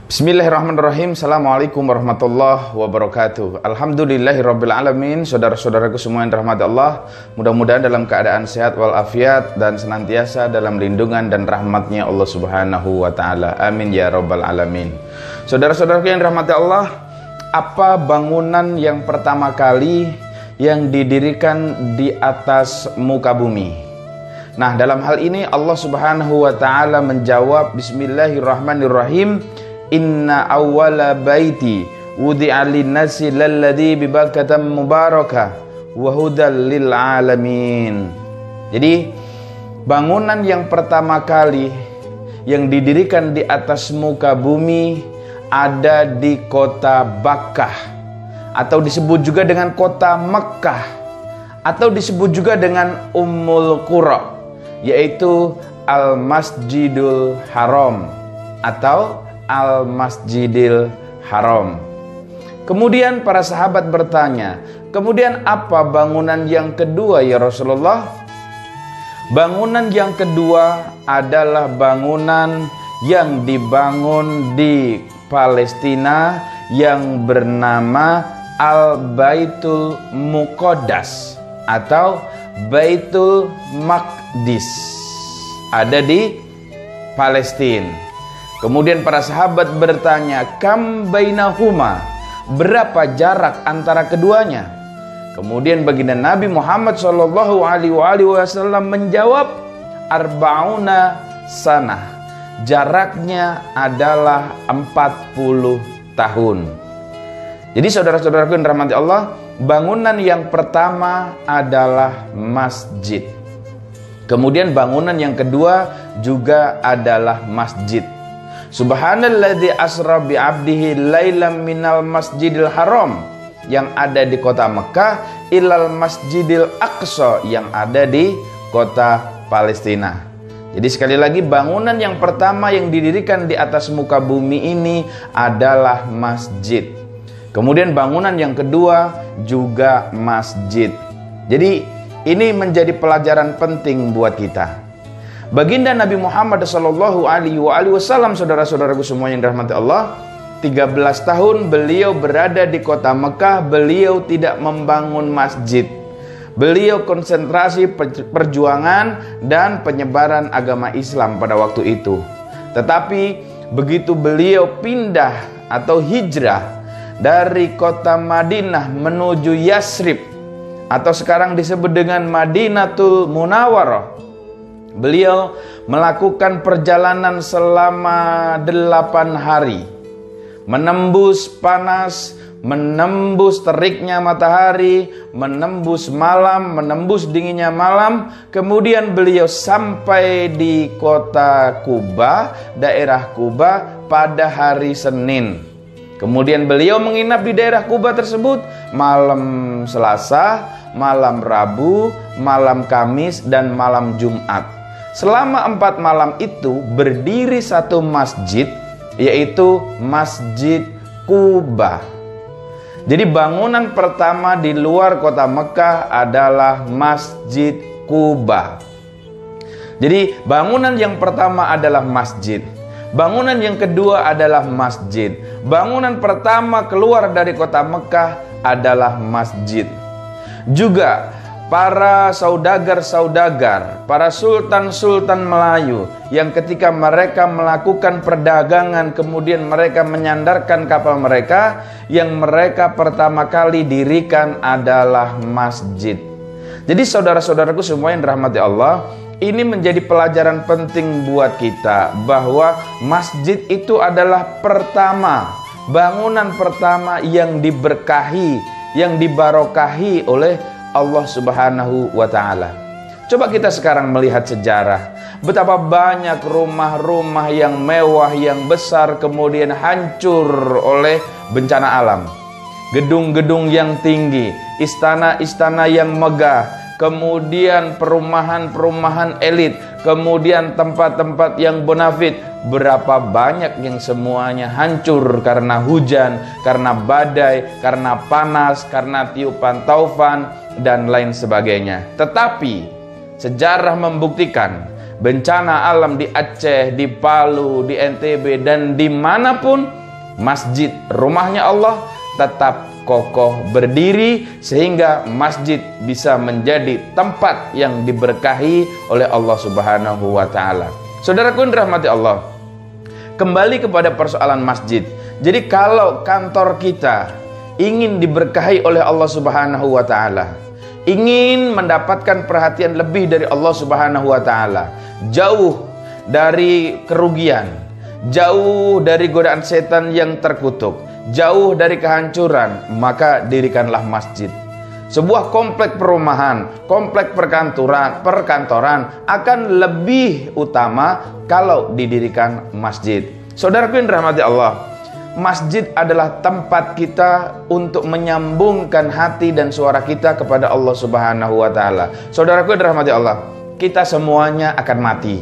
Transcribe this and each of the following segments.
Bismillahirrahmanirrahim. Assalamualaikum warahmatullahi wabarakatuh. Alhamdulillahirrabbilalamin. Saudara-saudaraku semua yang dirahmati Allah, mudah-mudahan dalam keadaan sehat walafiat dan senantiasa dalam lindungan dan rahmatnya Allah subhanahu wa ta'ala. Amin ya rabbal alamin. Saudara-saudaraku yang dirahmati Allah, apa bangunan yang pertama kali yang didirikan di atas muka bumi? Nah, dalam hal ini Allah subhanahu wa ta'ala menjawab, Bismillahirrahmanirrahim, Inna awwala baiti wudi'a linnasi lalladzi bibakatam mubarakah wa hudal lil alamin. Jadi bangunan yang pertama kali yang didirikan di atas muka bumi ada di kota Bakkah, atau disebut juga dengan kota Mekkah, atau disebut juga dengan Ummul Qura, yaitu Al-Masjidul Haram atau Al-Masjidil Haram. Kemudian para sahabat bertanya, kemudian apa bangunan yang kedua ya Rasulullah? Bangunan yang kedua adalah bangunan yang dibangun di Palestina yang bernama Al-Baitul Muqaddas atau Baitul Maqdis, ada di Palestina. Kemudian para sahabat bertanya, kam bainahuma, berapa jarak antara keduanya? Kemudian baginda Nabi Muhammad SAW menjawab, arba'una sanah, jaraknya adalah 40 tahun. Jadi saudara-saudaraku yang dirahmati Allah, bangunan yang pertama adalah masjid. Kemudian bangunan yang kedua juga adalah masjid. Subhanalladzi asra bi 'abdihi lailam minal masjidil haram yang ada di kota Mekah ilal masjidil aqsa yang ada di kota Palestina. Jadi sekali lagi, bangunan yang pertama yang didirikan di atas muka bumi ini adalah masjid. Kemudian bangunan yang kedua juga masjid. Jadi ini menjadi pelajaran penting buat kita. Baginda Nabi Muhammad SAW, saudara-saudaraku semua yang dirahmati Allah, 13 tahun beliau berada di kota Mekah. Beliau tidak membangun masjid. Beliau konsentrasi perjuangan dan penyebaran agama Islam pada waktu itu. Tetapi begitu beliau pindah atau hijrah dari kota Madinah menuju Yasrib, atau sekarang disebut dengan Madinatul Munawwarah, beliau melakukan perjalanan selama 8 hari, menembus panas, menembus teriknya matahari, menembus malam, menembus dinginnya malam. Kemudian beliau sampai di kota Kuba, daerah Kuba, pada hari Senin. Kemudian beliau menginap di daerah Kuba tersebut malam Selasa, malam Rabu, malam Kamis, dan malam Jumat. Selama 4 malam itu berdiri satu masjid, yaitu Masjid Kuba. Jadi bangunan pertama di luar kota Mekah adalah Masjid Kuba. Jadi bangunan yang pertama adalah masjid. Bangunan yang kedua adalah masjid. Bangunan pertama keluar dari kota Mekah adalah masjid. Juga para saudagar-saudagar, para sultan-sultan Melayu yang ketika mereka melakukan perdagangan, kemudian mereka menyandarkan kapal mereka, yang mereka pertama kali dirikan adalah masjid. Jadi saudara-saudaraku semua yang dirahmati Allah, ini menjadi pelajaran penting buat kita bahwa masjid itu adalah pertama, bangunan pertama yang diberkahi, yang dibarokahi oleh Allah subhanahu wa ta'ala. Coba kita sekarang melihat sejarah, betapa banyak rumah-rumah yang mewah, yang besar, kemudian hancur oleh bencana alam. Gedung-gedung yang tinggi, istana-istana yang megah, kemudian perumahan-perumahan elit, kemudian tempat-tempat yang bonafit. Berapa banyak yang semuanya hancur karena hujan, karena badai, karena panas, karena tiupan taufan, dan lain sebagainya. Tetapi sejarah membuktikan bencana alam di Aceh, di Palu, di NTB, dan dimanapun, masjid rumahnya Allah tetap kokoh berdiri sehingga masjid bisa menjadi tempat yang diberkahi oleh Allah Subhanahu wa Ta'ala. Saudaraku yang dirahmati Allah, kembali kepada persoalan masjid. Jadi kalau kantor kita ingin diberkahi oleh Allah Subhanahu wa Ta'ala, ingin mendapatkan perhatian lebih dari Allah Subhanahu wa Ta'ala, jauh dari kerugian, jauh dari godaan setan yang terkutuk, jauh dari kehancuran, maka dirikanlah masjid. Sebuah komplek perumahan, komplek perkantoran akan lebih utama kalau didirikan masjid. Saudaraku yang dirahmati Allah, masjid adalah tempat kita untuk menyambungkan hati dan suara kita kepada Allah Subhanahu wa Ta'ala. Saudaraku yang dirahmati Allah, kita semuanya akan mati.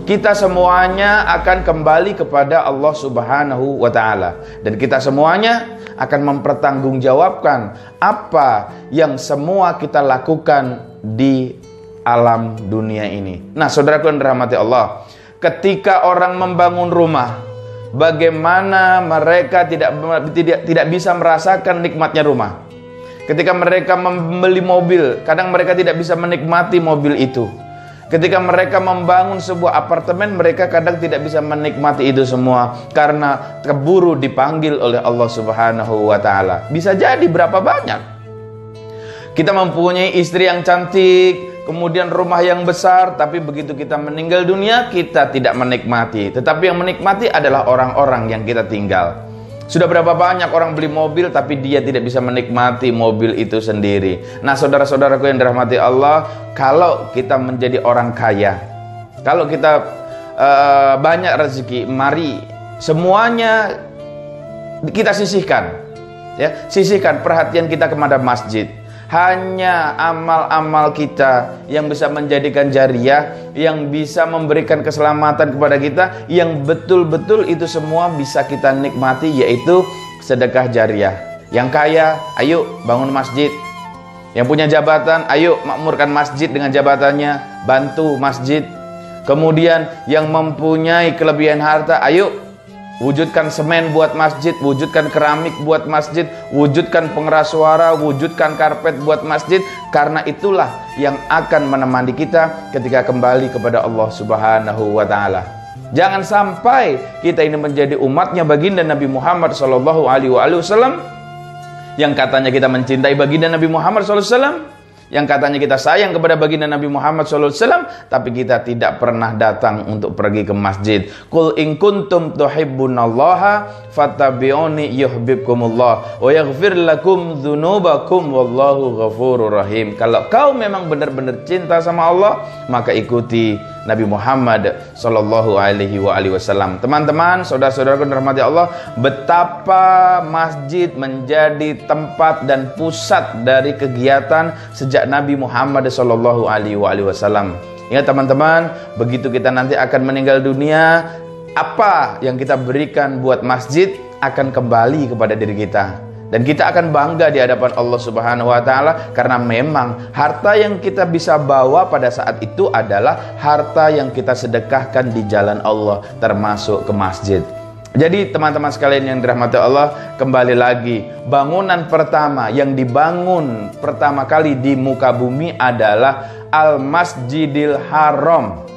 Kita semuanya akan kembali kepada Allah Subhanahu wa Ta'ala, dan kita semuanya akan mempertanggungjawabkan apa yang semua kita lakukan di alam dunia ini. Nah, saudaraku yang dirahmati Allah, ketika orang membangun rumah, bagaimana mereka tidak bisa merasakan nikmatnya rumah. Ketika mereka membeli mobil, kadang mereka tidak bisa menikmati mobil itu. Ketika mereka membangun sebuah apartemen, mereka kadang tidak bisa menikmati itu semua karena keburu dipanggil oleh Allah Subhanahu wa Ta'ala. Bisa jadi berapa banyak kita mempunyai istri yang cantik, kemudian rumah yang besar, tapi begitu kita meninggal dunia, kita tidak menikmati. Tetapi yang menikmati adalah orang-orang yang kita tinggal. Sudah berapa banyak orang beli mobil tapi dia tidak bisa menikmati mobil itu sendiri. Nah, saudara-saudaraku yang dirahmati Allah, kalau kita menjadi orang kaya, kalau kita banyak rezeki, mari semuanya kita sisihkan, ya, sisihkan perhatian kita kepada masjid. Hanya amal-amal kita yang bisa menjadikan jariah, yang bisa memberikan keselamatan kepada kita, yang betul-betul itu semua bisa kita nikmati, yaitu sedekah jariah. Yang kaya, ayo bangun masjid. Yang punya jabatan, ayo makmurkan masjid dengan jabatannya, bantu masjid. Kemudian yang mempunyai kelebihan harta, ayo wujudkan semen buat masjid, wujudkan keramik buat masjid, wujudkan pengeras suara, wujudkan karpet buat masjid, karena itulah yang akan menemani kita ketika kembali kepada Allah Subhanahu wa Ta'ala. Jangan sampai kita ini menjadi umatnya baginda Nabi Muhammad SAW, yang katanya kita mencintai baginda Nabi Muhammad SAW, yang katanya kita sayang kepada baginda Nabi Muhammad SAW, tapi kita tidak pernah datang untuk pergi ke masjid. Qul in kuntum tuhibbunallaha fattabi'uni yuhibbukumullah wa yaghfir lakum dzunubakum wallahu ghafurur rahim. Kalau kau memang benar-benar cinta sama Allah, maka ikuti Nabi Muhammad sallallahu alaihi wasallam. Teman-teman, saudara-saudaraku yang dirahmati Allah, betapa masjid menjadi tempat dan pusat dari kegiatan sejak Nabi Muhammad sallallahu alaihi wasallam. Ingat teman-teman, begitu kita nanti akan meninggal dunia, apa yang kita berikan buat masjid akan kembali kepada diri kita. Dan kita akan bangga di hadapan Allah Subhanahu wa Ta'ala, karena memang harta yang kita bisa bawa pada saat itu adalah harta yang kita sedekahkan di jalan Allah, termasuk ke masjid. Jadi teman-teman sekalian yang dirahmati Allah, kembali lagi, bangunan pertama yang dibangun pertama kali di muka bumi adalah Al-Masjidil Haram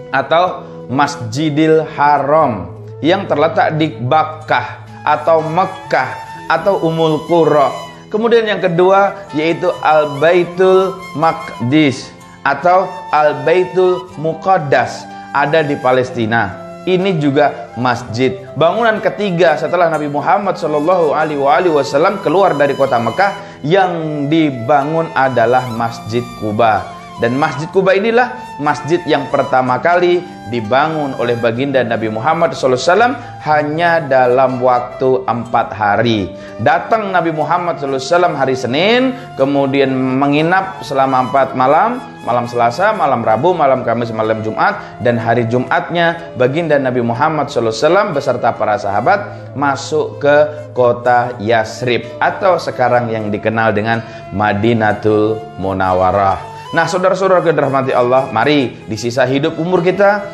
atau Masjidil Haram yang terletak di Bakkah atau Mekkah atau Ummul Qura. Kemudian yang kedua yaitu Al-Baitul Maqdis atau Al-Baitul Muqaddas, ada di Palestina. Ini juga masjid. Bangunan ketiga setelah Nabi Muhammad sallallahu alaihi wasallam keluar dari kota Mekah yang dibangun adalah Masjid Quba. Dan Masjid Quba inilah masjid yang pertama kali dibangun oleh baginda Nabi Muhammad SAW hanya dalam waktu 4 hari. Datang Nabi Muhammad SAW hari Senin, kemudian menginap selama 4 malam, malam Selasa, malam Rabu, malam Kamis, malam Jumat, dan hari Jumatnya baginda Nabi Muhammad SAW beserta para sahabat masuk ke kota Yasrib atau sekarang yang dikenal dengan Madinatul Munawwarah. Nah, saudara-saudara yang dirahmati Allah, mari di sisa hidup umur kita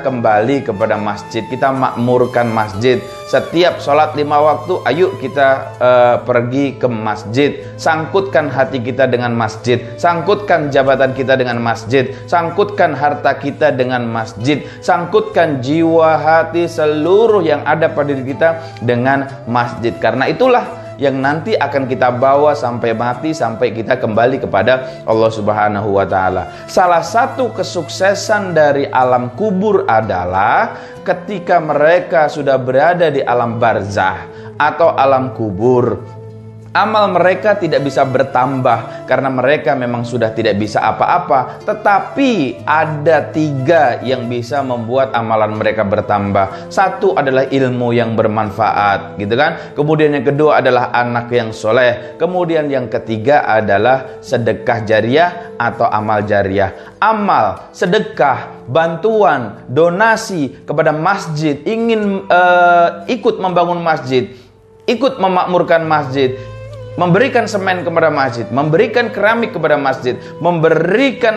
kembali kepada masjid, kita makmurkan masjid. Setiap sholat 5 waktu, ayo kita pergi ke masjid. Sangkutkan hati kita dengan masjid, sangkutkan jabatan kita dengan masjid, sangkutkan harta kita dengan masjid, sangkutkan jiwa, hati, seluruh yang ada pada diri kita dengan masjid. Karena itulah yang nanti akan kita bawa sampai mati, sampai kita kembali kepada Allah Subhanahu wa Ta'ala. Salah satu kesuksesan dari alam kubur adalah ketika mereka sudah berada di alam barzah atau alam kubur, amal mereka tidak bisa bertambah karena mereka memang sudah tidak bisa apa-apa. Tetapi ada 3 yang bisa membuat amalan mereka bertambah. Satu adalah ilmu yang bermanfaat, gitu kan? Kemudian yang kedua adalah anak yang soleh. Kemudian yang ketiga adalah sedekah jariah atau amal jariah. Amal, sedekah, bantuan, donasi kepada masjid, ingin ikut membangun masjid, ikut memakmurkan masjid, memberikan semen kepada masjid, memberikan keramik kepada masjid, memberikan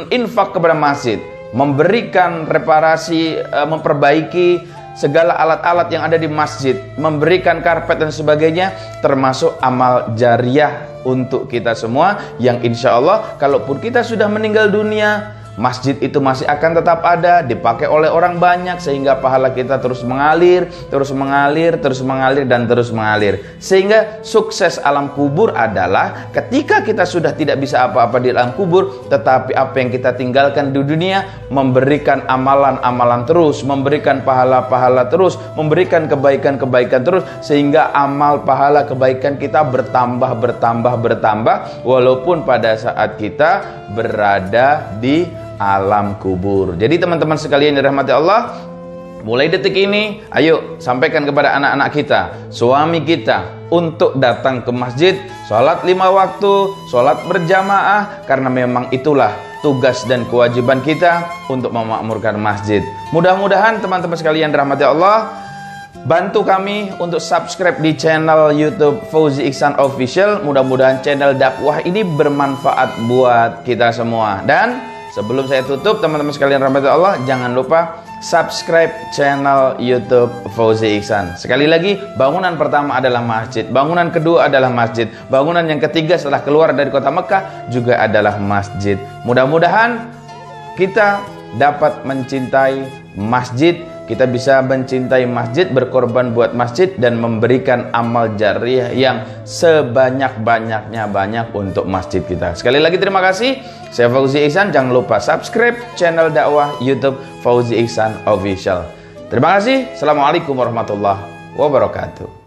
infak kepada masjid, memberikan reparasi, memperbaiki segala alat-alat yang ada di masjid, memberikan karpet dan sebagainya, termasuk amal jariah untuk kita semua yang insya Allah kalaupun kita sudah meninggal dunia, masjid itu masih akan tetap ada, dipakai oleh orang banyak, sehingga pahala kita terus mengalir, terus mengalir, terus mengalir, dan terus mengalir. Sehingga sukses alam kubur adalah ketika kita sudah tidak bisa apa-apa di alam kubur, tetapi apa yang kita tinggalkan di dunia, memberikan amalan-amalan terus, memberikan pahala-pahala terus, memberikan kebaikan-kebaikan terus, sehingga amal pahala kebaikan kita bertambah, walaupun pada saat kita berada di alam kubur. Jadi teman-teman sekalian yang dirahmati Allah, mulai detik ini ayo sampaikan kepada anak-anak kita, suami kita, untuk datang ke masjid, sholat 5 waktu, sholat berjamaah, karena memang itulah tugas dan kewajiban kita untuk memakmurkan masjid. Mudah-mudahan teman-teman sekalian dirahmati Allah, bantu kami untuk subscribe di channel YouTube Fauzi Ihsan Official. Mudah-mudahan channel dakwah ini bermanfaat buat kita semua. Dan sebelum saya tutup, teman-teman sekalian rahmati Allah, jangan lupa subscribe channel YouTube Fauzi Ihsan. Sekali lagi, bangunan pertama adalah masjid, bangunan kedua adalah masjid, bangunan yang ketiga setelah keluar dari kota Mekah juga adalah masjid. Mudah-mudahan kita dapat mencintai masjid, kita bisa mencintai masjid, berkorban buat masjid, dan memberikan amal jariah yang sebanyak-banyaknya banyak untuk masjid kita. Sekali lagi terima kasih. Saya Fauzi Ihsan. Jangan lupa subscribe channel dakwah YouTube Fauzi Ihsan Official. Terima kasih. Assalamualaikum warahmatullahi wabarakatuh.